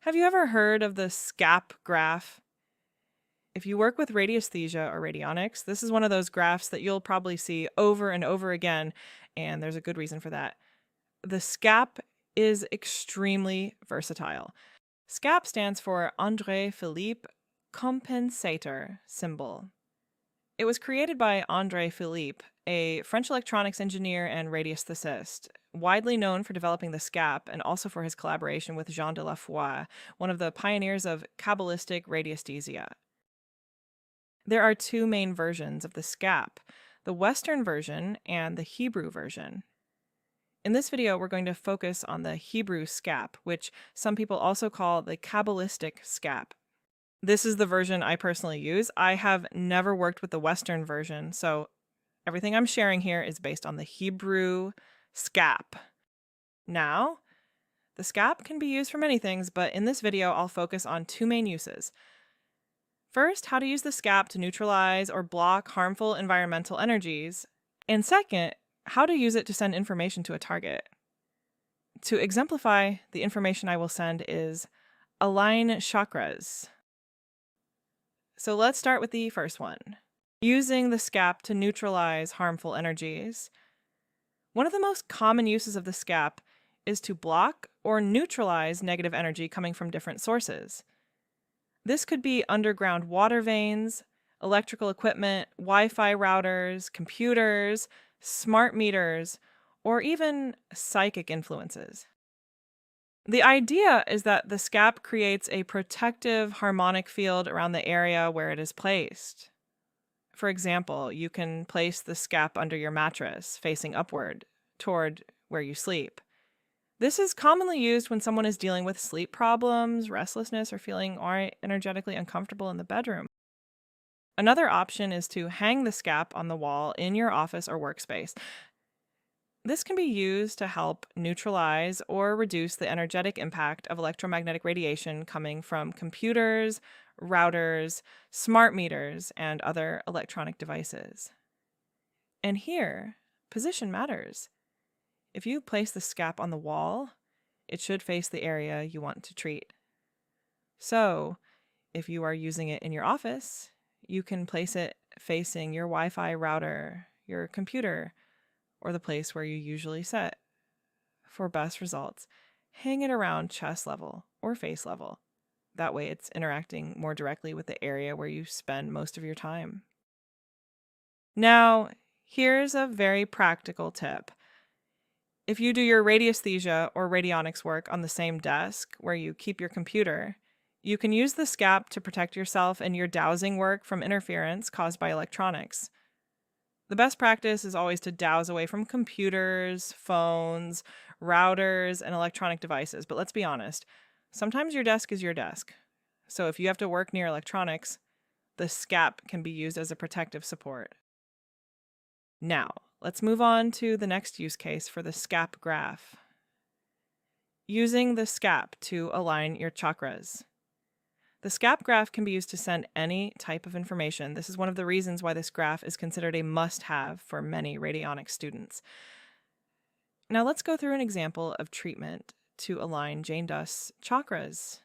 Have you ever heard of the SCAP graph? If you work with radiesthesia or radionics, this is one of those graphs that you'll probably see over and over again, and there's a good reason for that. The SCAP is extremely versatile. SCAP stands for André Philippe Compensator symbol. It was created by André Philippe, a French electronics engineer and radiesthesist, widely known for developing the SCAP and also for his collaboration with Jean de la Foy, one of the pioneers of Kabbalistic radiesthesia. There are two main versions of the SCAP, the Western version and the Hebrew version. In this video, we're going to focus on the Hebrew SCAP, which some people also call the Kabbalistic SCAP. This is the version I personally use. I have never worked with the Western version, so everything I'm sharing here is based on the Hebrew SCAP. Now, the SCAP can be used for many things, but in this video, I'll focus on two main uses. First, how to use the SCAP to neutralize or block harmful environmental energies. And second, how to use it to send information to a target. To exemplify, the information I will send is align chakras. So let's start with the first one. Using the SCAP to neutralize harmful energies. One of the most common uses of the SCAP is to block or neutralize negative energy coming from different sources. This could be underground water veins, electrical equipment, Wi-Fi routers, computers, smart meters, or even psychic influences. The idea is that the SCAP creates a protective harmonic field around the area where it is placed. For example, you can place the SCAP under your mattress, facing upward, toward where you sleep. This is commonly used when someone is dealing with sleep problems, restlessness, or feeling energetically uncomfortable in the bedroom. Another option is to hang the SCAP on the wall in your office or workspace. This can be used to help neutralize or reduce the energetic impact of electromagnetic radiation coming from computers, routers, smart meters, and other electronic devices. And here, position matters. If you place the SCAP on the wall, it should face the area you want to treat. So, if you are using it in your office, you can place it facing your Wi-Fi router, your computer, or the place where you usually sit. For best results, hang it around chest level or face level. That way it's interacting more directly with the area where you spend most of your time. Now, here's a very practical tip. If you do your radiesthesia or radionics work on the same desk where you keep your computer, you can use the SCAP to protect yourself and your dowsing work from interference caused by electronics. The best practice is always to douse away from computers, phones, routers, and electronic devices. But let's be honest, sometimes your desk is your desk. So if you have to work near electronics, the SCAP can be used as a protective support. Now, let's move on to the next use case for the SCAP graph. Using the SCAP to align your chakras. The SCAP graph can be used to send any type of information. This is one of the reasons why this graph is considered a must-have for many radionics students. Now let's go through an example of treatment to align Jane Dust's chakras.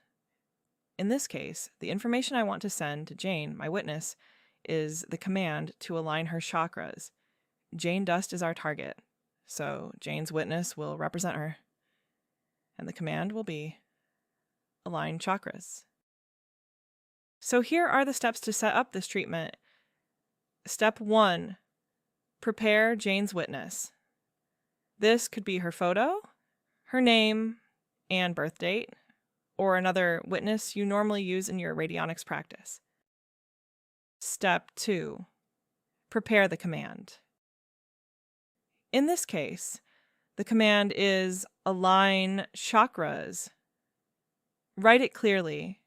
In this case, the information I want to send to Jane, my witness, is the command to align her chakras. Jane Dust is our target, so Jane's witness will represent her. And the command will be align chakras. So here are the steps to set up this treatment. Step 1, prepare Jane's witness. This could be her photo, her name, and birth date, or another witness you normally use in your radionics practice. Step 2, prepare the command. In this case, the command is align chakras. Write it clearly,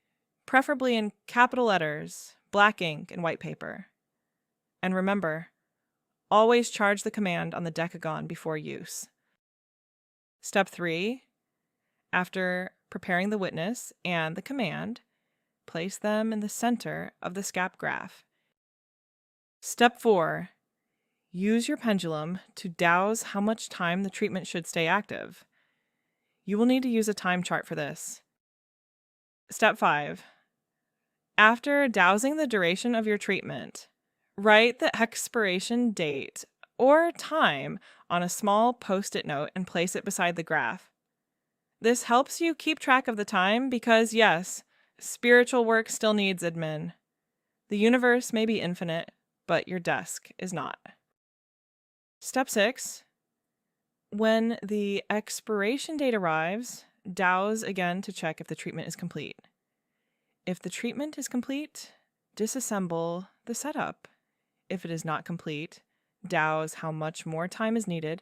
preferably in capital letters, black ink, and white paper. And remember, always charge the command on the decagon before use. Step 3, after preparing the witness and the command, place them in the center of the SCAP graph. Step 4, use your pendulum to douse how much time the treatment should stay active. You will need to use a time chart for this. Step 5. After dowsing the duration of your treatment, write the expiration date or time on a small post-it note and place it beside the graph. This helps you keep track of the time because, yes, spiritual work still needs admin. The universe may be infinite, but your desk is not. Step 6. When the expiration date arrives, douse again to check if the treatment is complete. If the treatment is complete, disassemble the setup. If it is not complete, douse how much more time is needed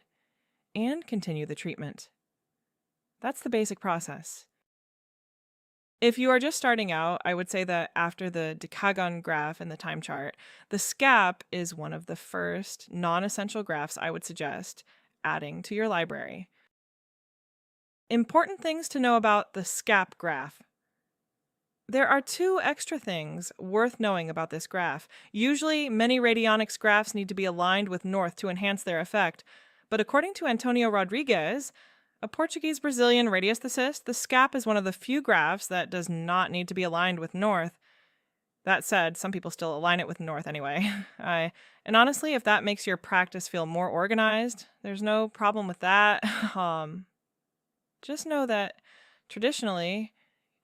and continue the treatment. That's the basic process. If you are just starting out, I would say that after the decagon graph and the time chart, the SCAP is one of the first non-essential graphs I would suggest adding to your library. Important things to know about the SCAP graph. There are 2 extra things worth knowing about this graph. Usually, many radionics graphs need to be aligned with north to enhance their effect, but according to Antonio Rodrigues, a Portuguese-Brazilian radiesthesist, the SCAP is one of the few graphs that does not need to be aligned with north. That said, some people still align it with north anyway. And honestly, if that makes your practice feel more organized, there's no problem with that. Just know that traditionally,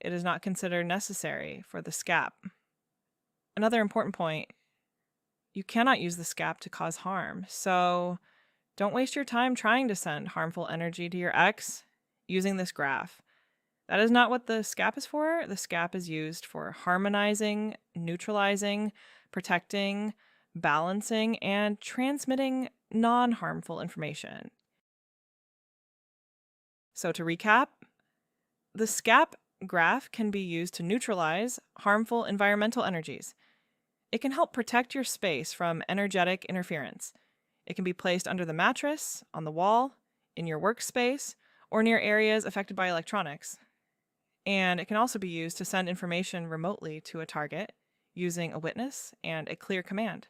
it is not considered necessary for the SCAP. Another important point, you cannot use the SCAP to cause harm, so don't waste your time trying to send harmful energy to your ex using this graph. That is not what the SCAP is for. The SCAP is used for harmonizing, neutralizing, protecting, balancing, and transmitting non-harmful information. So to recap, the SCAP graph can be used to neutralize harmful environmental energies. It can help protect your space from energetic interference. It can be placed under the mattress, on the wall, in your workspace, or near areas affected by electronics. And it can also be used to send information remotely to a target using a witness and a clear command.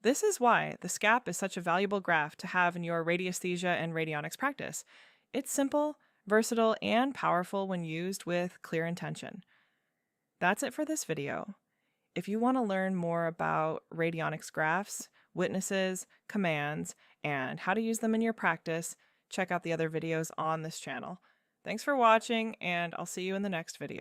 This is why the SCAP is such a valuable graph to have in your radiesthesia and radionics practice. It's simple, versatile, and powerful when used with clear intention. That's it for this video. If you want to learn more about radionics graphs, witnesses, commands, and how to use them in your practice, check out the other videos on this channel. Thanks for watching, and I'll see you in the next video.